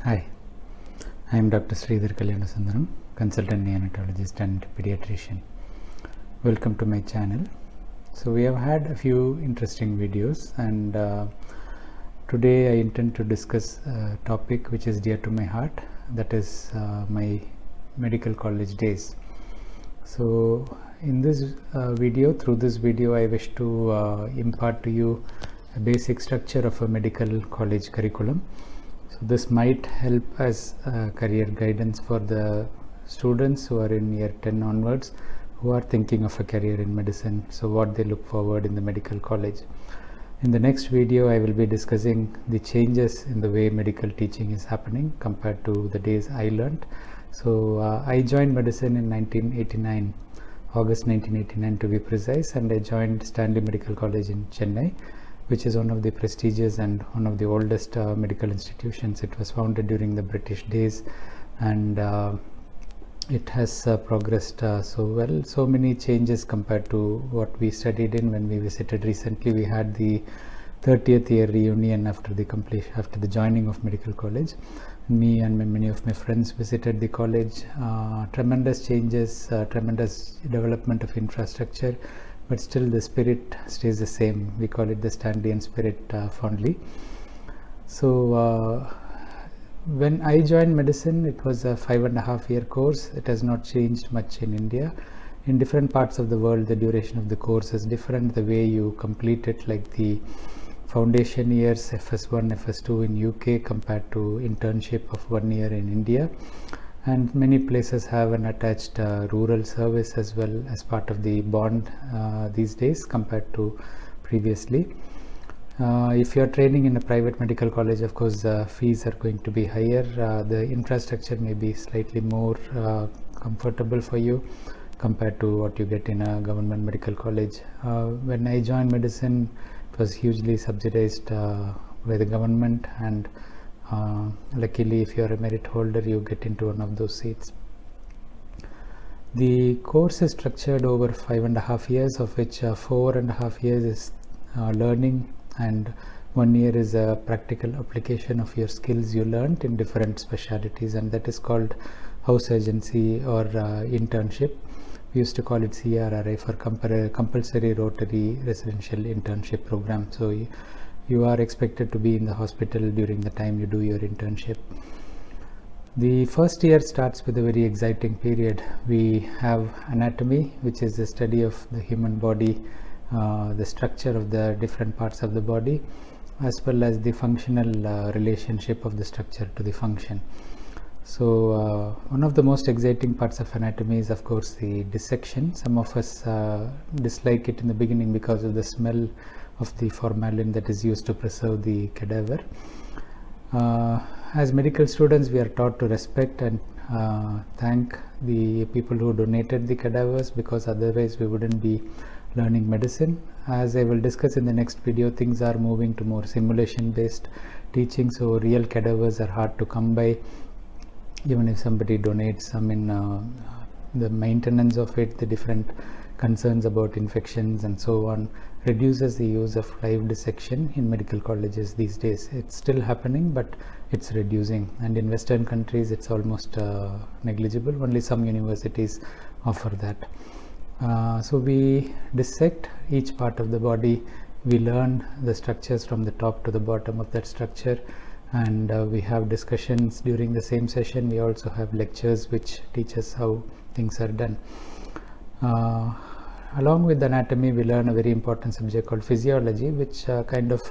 Hi, I am Dr. Sridhar K, consultant neonatologist and pediatrician. Welcome to my channel. So we have had a few interesting videos, and today I intend to discuss a topic which is dear to my heart, that is my medical college days. So in this through this video I wish to impart to you a basic structure of a medical college curriculum. So this might help as career guidance for the students who are in year 10 onwards, who are thinking of a career in medicine, so what they look forward in the medical college. In the next video I will be discussing the changes in the way medical teaching is happening compared to the days I learned. So I joined medicine in 1989, August 1989 to be precise, and I joined Stanley Medical College in Chennai, which is one of the prestigious and one of the oldest medical institutions. It was founded during the British days, and it has progressed so well. So many changes compared to what we studied in when we visited recently. We had the 30th year reunion after the joining of medical college. Me and many of my friends visited the college. Tremendous changes, tremendous development of infrastructure, but still the spirit stays the same. We call it the Stanleyan spirit fondly. So when I joined medicine, it was a 5.5 year course. It has not changed much in India. In different parts of the world, the duration of the course is different. The way you complete it, like the foundation years, FS1, FS2 in UK compared to internship of 1 year in India. And many places have an attached rural service as well as part of the bond these days compared to previously. If you are training in a private medical college, of course the fees are going to be higher. The infrastructure may be slightly more comfortable for you compared to what you get in a government medical college. When I joined medicine, it was hugely subsidized by the government, and luckily if you are a merit holder, you get into one of those seats. The course is structured over 5.5 years, of which 4.5 years is learning, and 1 year is a practical application of your skills you learned in different specialties, and that is called house agency or internship. We used to call it CRRI, for compulsory rotary residential internship program. So you are expected to be in the hospital during the time you do your internship. The first year starts with a very exciting period. We have anatomy, which is the study of the human body, the structure of the different parts of the body, as well as the functional relationship of the structure to the function. So one of the most exciting parts of anatomy is, of course, the dissection. Some of us dislike it in the beginning because of the smell of the formalin that is used to preserve the cadaver. As medical students, we are taught to respect and thank the people who donated the cadavers, because otherwise we wouldn't be learning medicine. As I will discuss in the next video, things are moving to more simulation based teaching, so real cadavers are hard to come by. Even if somebody donates some, in the maintenance of it, the different concerns about infections and so on, reduces the use of live dissection in medical colleges these days. It's still happening, but it's reducing, and in Western countries it's almost negligible. Only some universities offer that. So we dissect each part of the body. We learn the structures from the top to the bottom of that structure, and we have discussions during the same session. We also have lectures which teach us how things are done. Along with anatomy, we learn a very important subject called physiology, which kind of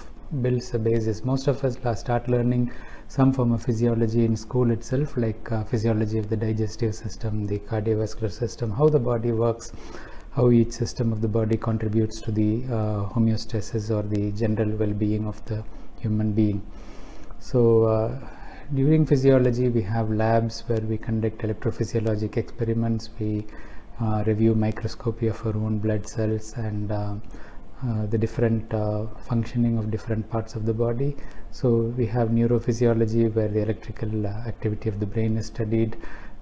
builds a basis. Most of us start learning some form of physiology in school itself, like physiology of the digestive system, the cardiovascular system, how the body works, how each system of the body contributes to the homeostasis or the general well-being of the human being. So during physiology, we have labs where we conduct electrophysiologic experiments. We review microscopy of our own blood cells and the different functioning of different parts of the body. So we have neurophysiology, where the electrical activity of the brain is studied.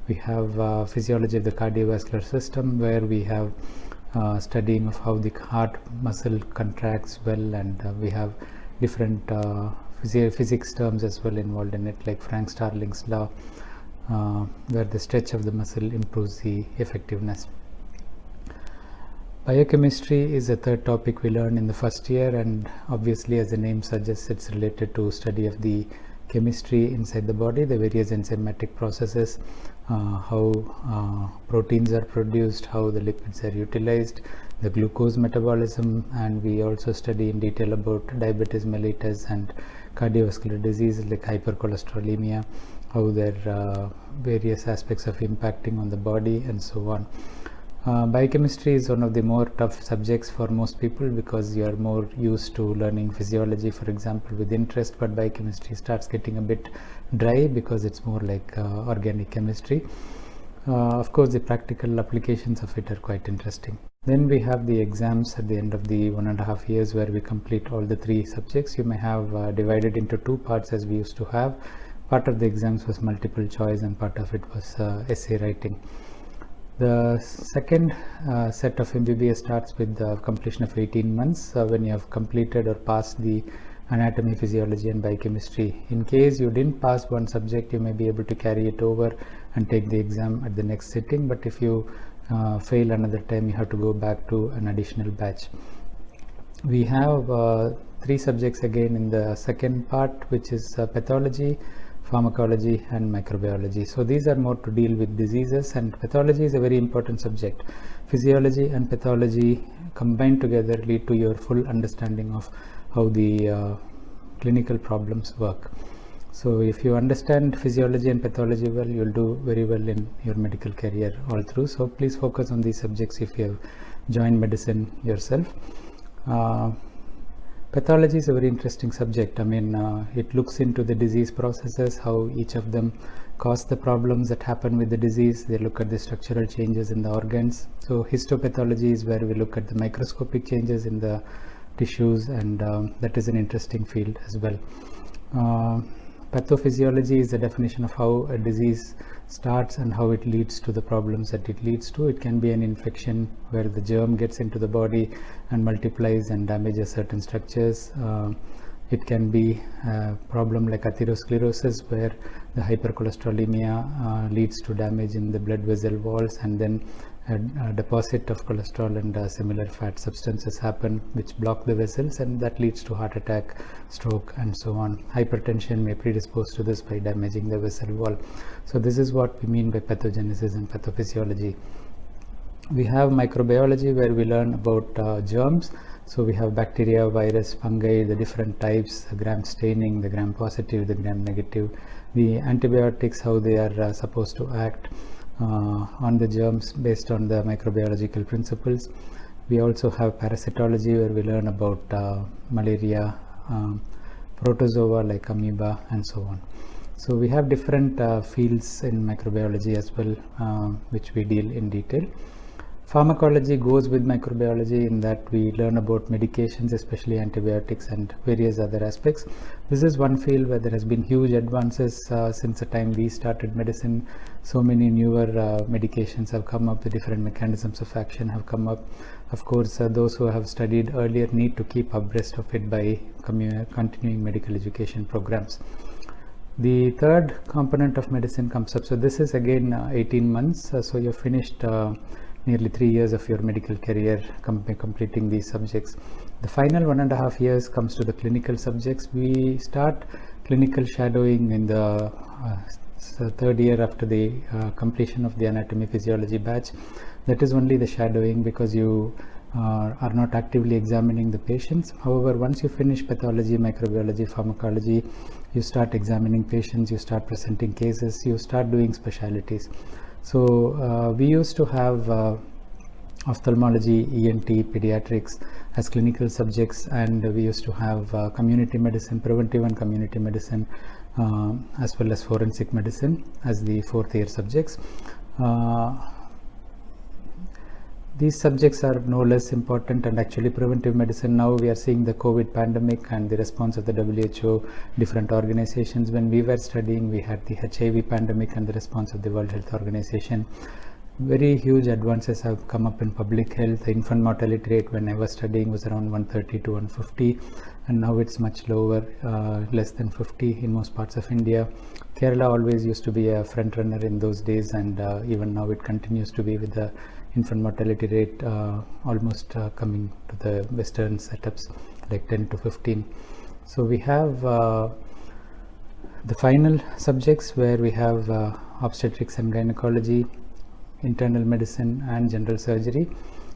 We have physiology of the cardiovascular system, where we have studying of how the heart muscle contracts well, and we have different physics terms as well involved in it, like Frank Starling's law, where the stretch of the muscle improves the effectiveness. Biochemistry is a third topic we learn in the first year, and obviously, as the name suggests, it's related to study of the chemistry inside the body, the various enzymatic processes, how proteins are produced, how the lipids are utilized, the glucose metabolism, and we also study in detail about diabetes mellitus and cardiovascular diseases like hypercholesterolemia, how their various aspects of impacting on the body, and so on. Biochemistry is one of the more tough subjects for most people because you are more used to learning physiology, for example, with interest, but biochemistry starts getting a bit dry because it's more like organic chemistry. Of course, the practical applications of it are quite interesting. Then we have the exams at the end of the 1.5 years where we complete all the 3 subjects. You may have divided into 2 parts as we used to have. Part of the exams was multiple choice and part of it was essay writing. The second set of MBBS starts with the completion of 18 months when you have completed or passed the anatomy, physiology and biochemistry. In case you didn't pass one subject, you may be able to carry it over and take the exam at the next sitting, but if you fail another time, you have to go back to an additional batch. We have 3 subjects again in the second part, which is pathology, pharmacology and microbiology. So these are more to deal with diseases, and pathology is a very important subject. Physiology and pathology combined together lead to your full understanding of how the clinical problems work. So if you understand physiology and pathology well, you'll do very well in your medical career all through. So please focus on these subjects if you have joined medicine yourself. Pathology is a very interesting subject. I mean, it looks into the disease processes, how each of them cause the problems that happen with the disease. They look at the structural changes in the organs. So histopathology is where we look at the microscopic changes in the tissues, and that is an interesting field as well. Pathophysiology is the definition of how a disease starts and how it leads to the problems that it leads to. It can be an infection where the germ gets into the body and multiplies and damages certain structures. It can be a problem like atherosclerosis where the hypercholesterolemia leads to damage in the blood vessel walls, and then a deposit of cholesterol and similar fat substances happen which block the vessels, and that leads to heart attack, stroke and so on. Hypertension may predispose to this by damaging the vessel wall. So this is what we mean by pathogenesis and pathophysiology. We have microbiology where we learn about germs. So we have bacteria, virus, fungi, the different types, the gram staining, the gram positive, the gram negative, the antibiotics, how they are supposed to act on the germs based on the microbiological principles. We also have parasitology where we learn about malaria, protozoa like amoeba and so on. So we have different fields in microbiology as well, which we deal in detail. Pharmacology goes with microbiology in that we learn about medications, especially antibiotics and various other aspects. This is one field where there has been huge advances since the time we started medicine. So many newer medications have come up, the different mechanisms of action have come up. Of course, those who have studied earlier need to keep abreast of it by continuing medical education programs. The third component of medicine comes up. So this is again 18 months. So you've finished nearly 3 years of your medical career completing these subjects. The final 1.5 years comes to the clinical subjects. We start clinical shadowing in the third year after the completion of the anatomy physiology batch. That is only the shadowing because you are not actively examining the patients. However, once you finish pathology, microbiology, pharmacology, you start examining patients, you start presenting cases, you start doing specialties. So we used to have ophthalmology, ENT, pediatrics as clinical subjects, and we used to have community medicine, preventive and community medicine, as well as forensic medicine as the 4th year subjects. These subjects are no less important, and actually preventive medicine, now we are seeing the COVID pandemic and the response of the WHO, different organizations. When we were studying, we had the HIV pandemic and the response of the World Health Organization. Very huge advances have come up in public health. The infant mortality rate when I was studying was around 130 to 150. and now it's much lower, less than 50 in most parts of India. Kerala always used to be a front runner in those days, and even now it continues to be, with the infant mortality rate almost coming to the Western setups like 10 to 15. So we have the final subjects where we have obstetrics and gynecology, internal medicine and general surgery.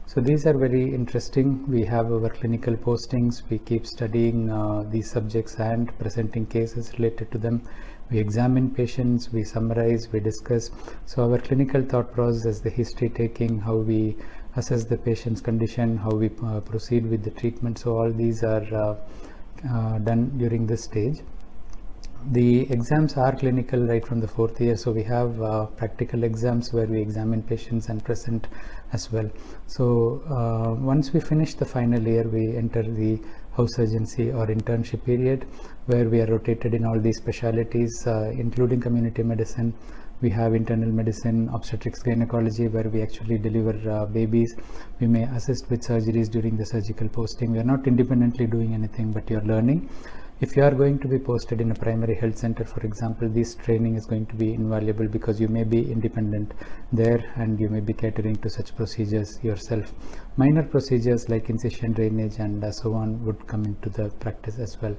So these are very interesting. We have our clinical postings. We keep studying these subjects and presenting cases related to them. We examine patients, we summarize, we discuss. So our clinical thought process is the history taking, how we assess the patient's condition, how we proceed with the treatment. So all these are done during this stage. The exams are clinical right from the 4th year, so we have practical exams where we examine patients and present as well. So once we finish the final year, we enter the house surgency or internship period, where we are rotated in all these specialties, including community medicine. We have internal medicine, obstetrics, gynecology, where we actually deliver babies. We may assist with surgeries during the surgical posting. We are not independently doing anything, but you are learning. If you are going to be posted in a primary health center, for example, this training is going to be invaluable, because you may be independent there and you may be catering to such procedures yourself. Minor procedures like incision, drainage and so on would come into the practice as well.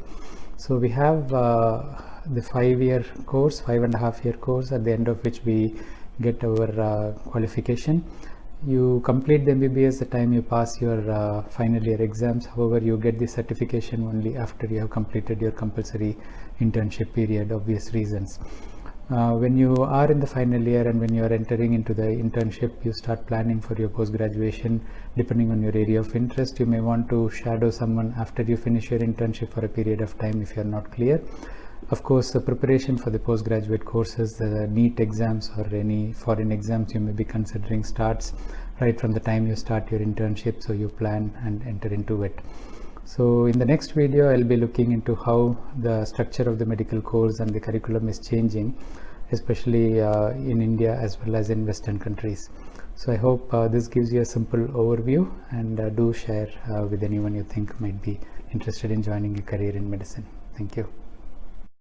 So we have the 5-year course, 5.5-year course, at the end of which we get our qualification. You complete the MBBS the time you pass your final year exams. However, you get the certification only after you have completed your compulsory internship period, obvious reasons. When you are in the final year and when you are entering into the internship, you start planning for your post-graduation. Depending on your area of interest, you may want to shadow someone after you finish your internship for a period of time if you are not clear. Of course, the preparation for the postgraduate courses, the NEET exams or any foreign exams you may be considering, starts right from the time you start your internship, so you plan and enter into it. So in the next video, I'll be looking into how the structure of the medical course and the curriculum is changing, especially in India as well as in Western countries. So I hope this gives you a simple overview, and do share with anyone you think might be interested in joining a career in medicine. Thank you.